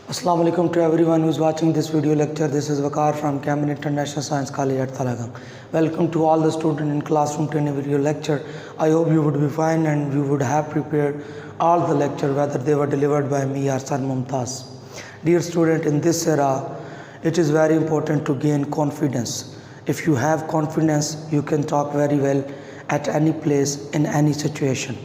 Assalamu alaikum to everyone who is watching this video lecture. This is Wakar from Cambridge International Science College at Thalagang. Welcome to all the students in classroom training video lecture. I hope you would be fine and you would have prepared all the lecture whether they were delivered by me or Sir Mumtaz. Dear student, in this era, it is very important to gain confidence. If you have confidence, you can talk very well at any place, in any situation.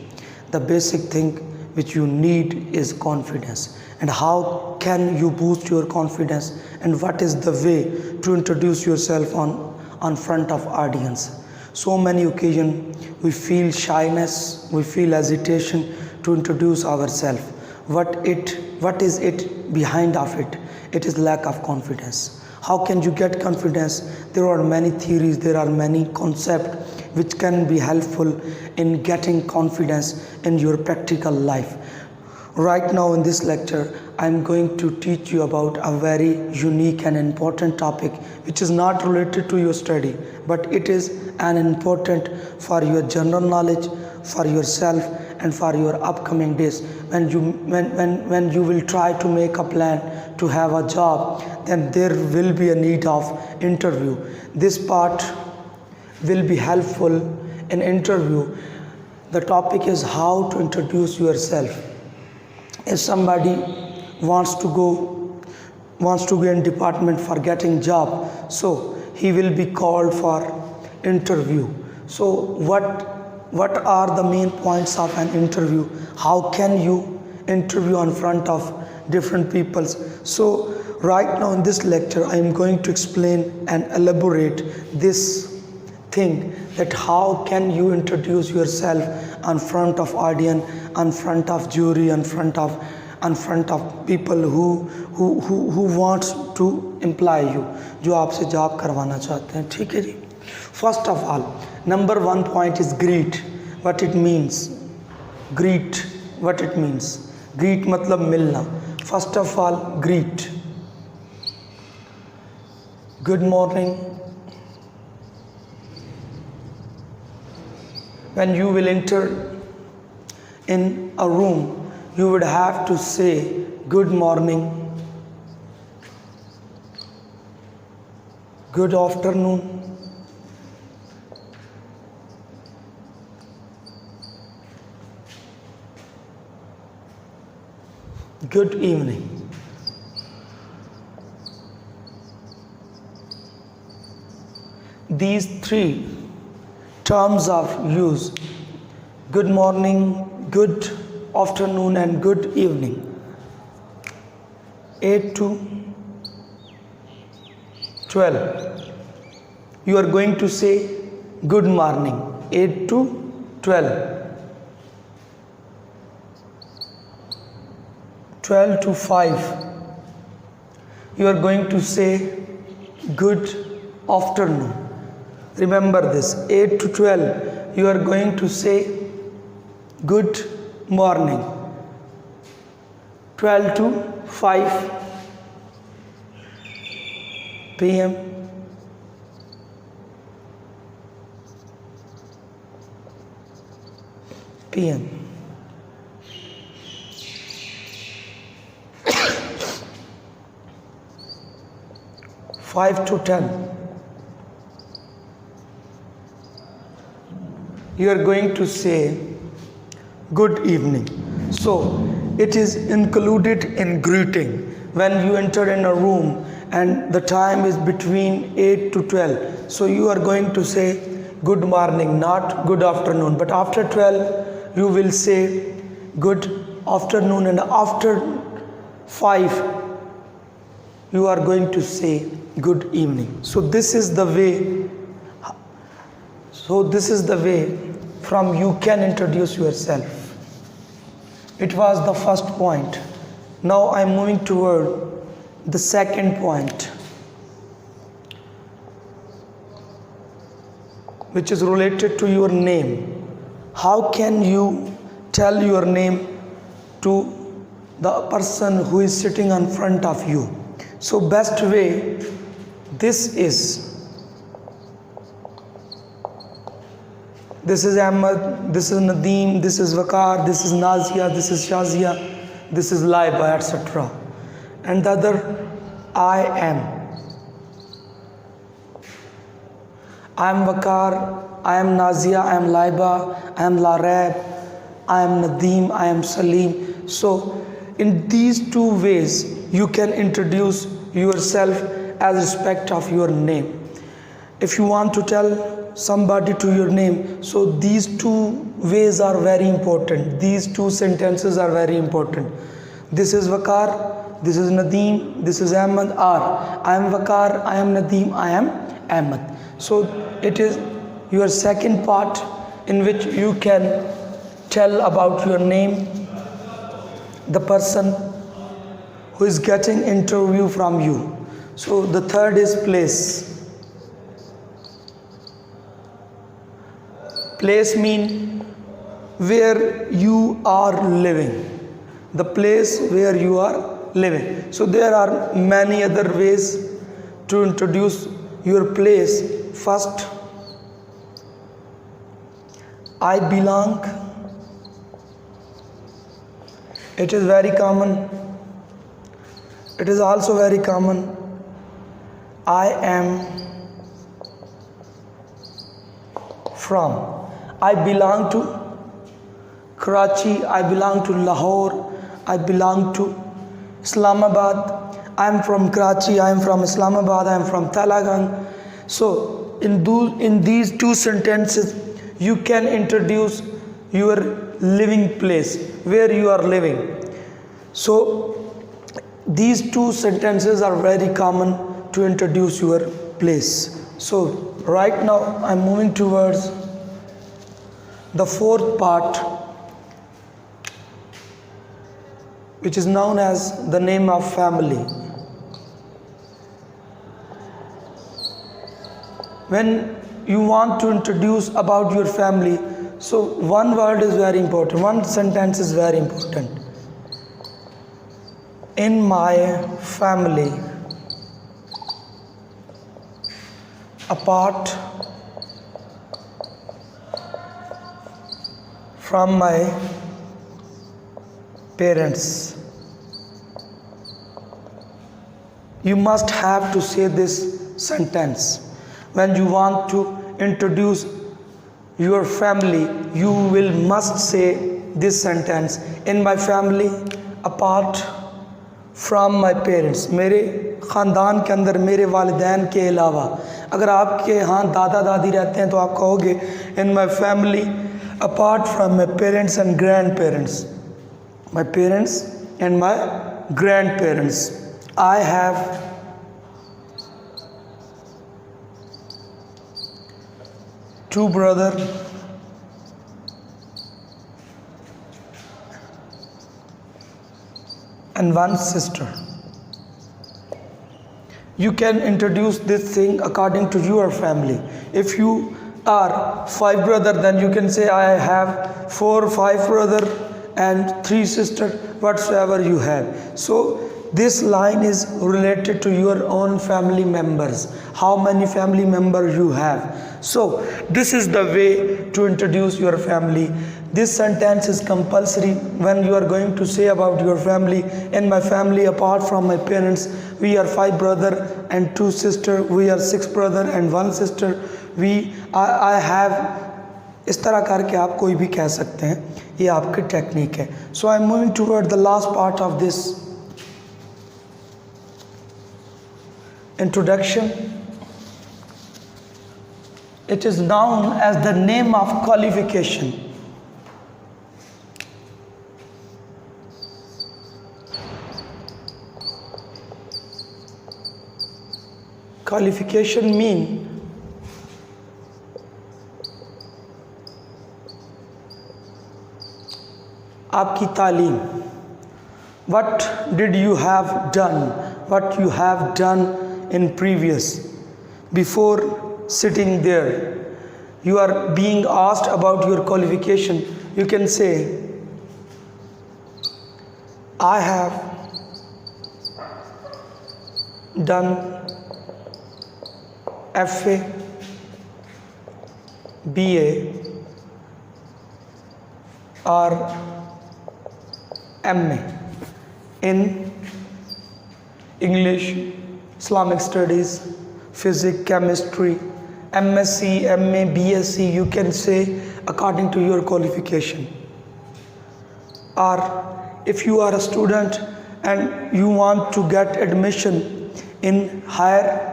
The basic thing which you need is confidence. And how can you boost your confidence, and what is the way to introduce yourself on front of audience? So many occasions we feel shyness, we feel hesitation to introduce ourselves. What is it behind of it? It is lack of confidence. How can you get confidence? There are many theories, there are many concepts which can be helpful in getting confidence in your practical life. Right now in this lecture, I am going to teach you about a very unique and important topic which is not related to your study, but it is an important for your general knowledge, for yourself and for your upcoming days. When you will try to make a plan to have a job, then there will be a need of interview. This part will be helpful in interview. The topic is how to introduce yourself. If somebody wants to go in department for getting job, so he will be called for interview. So what are the main points of an interview? How can you interview in front of different people? So right now in this lecture, I am going to explain and elaborate this thing, that how can you introduce yourself in front of audience, in front of jury, in front of people who wants to employ you, जो आपसे job करवाना चाहते हैं. ठीक है जी. First of all, number one point is greet. What it means? Greet. What it means? Greet मतलब मिलना. First of all, greet. Good morning. When you will enter in a room, you would have to say good morning, good afternoon, good evening. These three terms of use, good morning, good afternoon and good evening, 8 to 12. You are going to say good morning, 8 to 12. 12 to 5. You are going to say good afternoon. Remember this, 8 to 12, you are going to say good morning. 12 to 5 p.m. p.m. 5 to 10. You are going to say good evening. So it is included in greeting. When you enter in a room and the time is between 8 to 12, so you are going to say good morning, not good afternoon. But after 12 you will say good afternoon, and after 5 you are going to say good evening. So this is the way from you can introduce yourself. It was the first point. Now I am moving toward the second point, which is related to your name. How can you tell your name to the person who is sitting in front of you? So best way, this is Ahmed, this is Nadeem, this is Wakar, this is Nazia, this is Shazia, this is Laiba, etc. and the other I am. I am Waqar, I am Nazia, I am Laiba, I am Larab, I am Nadeem, I am Salim. So in these two ways you can introduce yourself as respect of your name. If you want to tell somebody to your name, so these two ways are very important. These two sentences are very important. This is Waqar, this is Nadeem, this is Ahmed, or I am Waqar, I am Nadeem, I am Ahmed. So it is your second part in which you can tell about your name, the person who is getting interview from you. So the third is place. Place mean where you are living, the place where you are living. So there are many other ways to introduce your place. First, I belong. It is very common. It is also very common. I am from. I belong to Karachi. I belong to Lahore. I belong to Islamabad. I am from Karachi. I am from Islamabad. I am from Talagang. So in these two sentences you can introduce your living place, where you are living. So these two sentences are very common to introduce your place. So right now I'm moving towards the fourth part, which is known as the name of family. When you want to introduce about your family, so one word is very important, one sentence is very important. In my family, apart from my parents. You must have to say this sentence. When you want to introduce your family, you will must say this sentence. In my family, apart from my parents. मेरे ख़ानदान के अंदर मेरे वालिदैन के अलावा, अगर आपके यहाँ दादा दादी रहते हैं तो आप कहोगे in my family apart from my parents and grandparents. My parents and my grandparents. I have two brothers and one sister. You can introduce this thing according to your family. If you are 5 brothers, then you can say I have 4 or 5 brothers and 3 sisters, whatsoever you have. So this line is related to your own family members, how many family members you have. So this is the way to introduce your family. This sentence is compulsory when you are going to say about your family. In my family, apart from my parents, we are 5 brothers and 2 sisters. We are 6 brothers and 1 sister. I have. इस तरह करके आप कोई भी कह सकते हैं, ये आपकी टेक्निक है. So I am moving toward the last part of this introduction. It is known as the name of qualification. Qualification mean आपकी तालीम. What did you have done? What you have done in previous, before sitting there. You are being asked about your qualification. You can say, I have done FA, BA or MA in English, Islamic studies, physics, chemistry, MSc, MA, BSc, you can say according to your qualification. Or if you are a student and you want to get admission in higher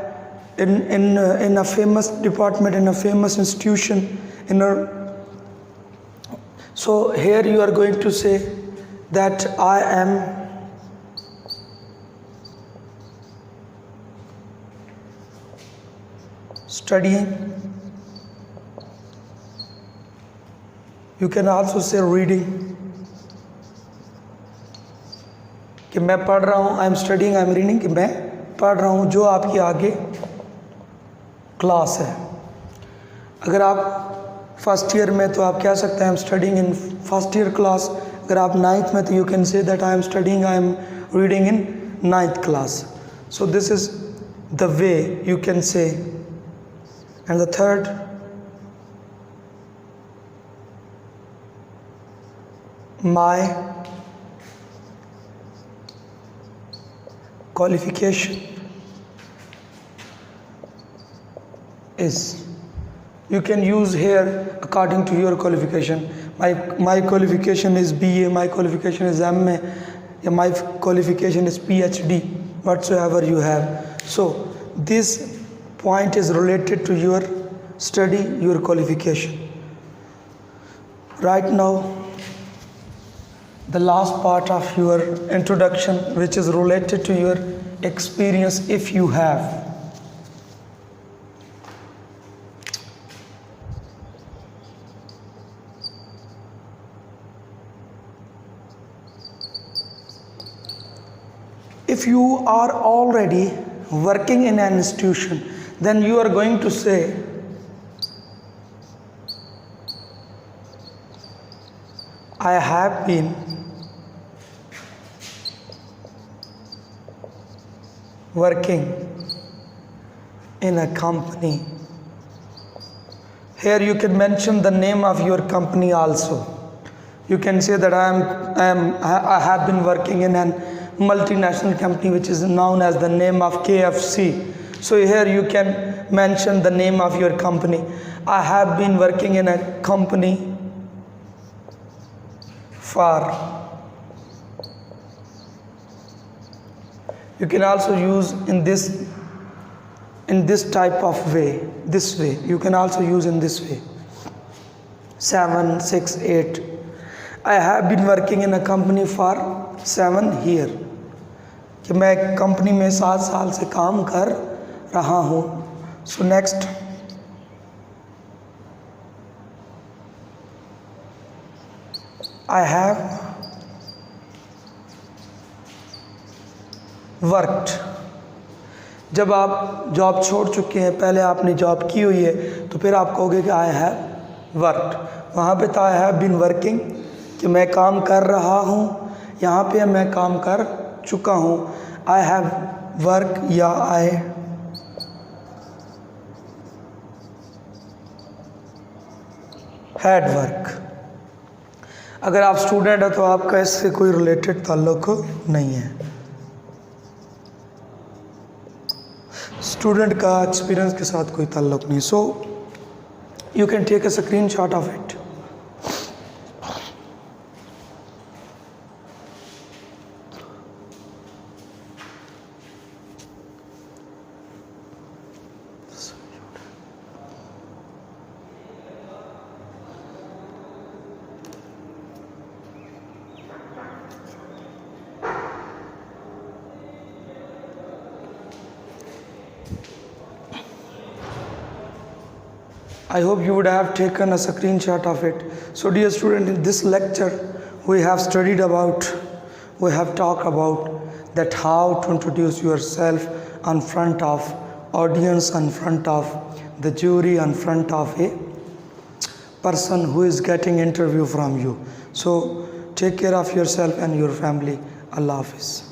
in a famous department, in a famous institution, so here you are going to say that I am studying. You can also say reading, कि मैं पढ़ रहा हूँ, I am studying, I am reading, कि मैं पढ़ रहा हूँ, जो आपकी आगे क्लास है। अगर आप फर्स्ट ईयर में तो आप कह सकते हैं I am studying in first year class. अगर आप नाइन्थ में तो you can say that I am studying, I am reading in ninth class. So this is the way you can say. And the third, my qualification is, you can use here according to your qualification. My qualification is BA, my qualification is MA, my qualification is PhD, whatsoever you have. So this point is related to your study, your qualification. Right now, the last part of your introduction, which is related to your experience, if you have. If you are already working in an institution, then you are going to say, I have been working in a company. Here you can mention the name of your company also. You can say that I have been working in a multinational company which is known as the name of KFC. So here you can mention the name of your company. I have been working in a company for. You can also use in this type of way, this way. You can also use in this way. 7, 6, 8. I have been working in a company for 7 years. कि मैं company में 7 साल से काम कर रहा हूँ. So next, I have worked. जब आप जॉब छोड़ चुके हैं, पहले आपने जॉब की हुई है, तो फिर आप कहोगे कि आई हैव वर्कड। वहाँ पे तो आई हैव बीन वर्किंग कि मैं काम कर रहा हूँ, यहाँ पे मैं काम कर चुका हूँ। आई हैव वर्क या आई हैड वर्क। अगर आप स्टूडेंट हैं तो आपका इससे कोई रिलेटेड ताल्लुक नहीं है। स्टूडेंट का एक्सपीरियंस के साथ कोई ताल्लुक नहीं। So you can take a screenshot of it. I hope you would have taken a screenshot of it. So dear student, in this lecture we have studied about, we have talked about that how to introduce yourself in front of audience, in front of the jury, in front of a person who is getting interview from you. So take care of yourself and your family. Allah Hafiz.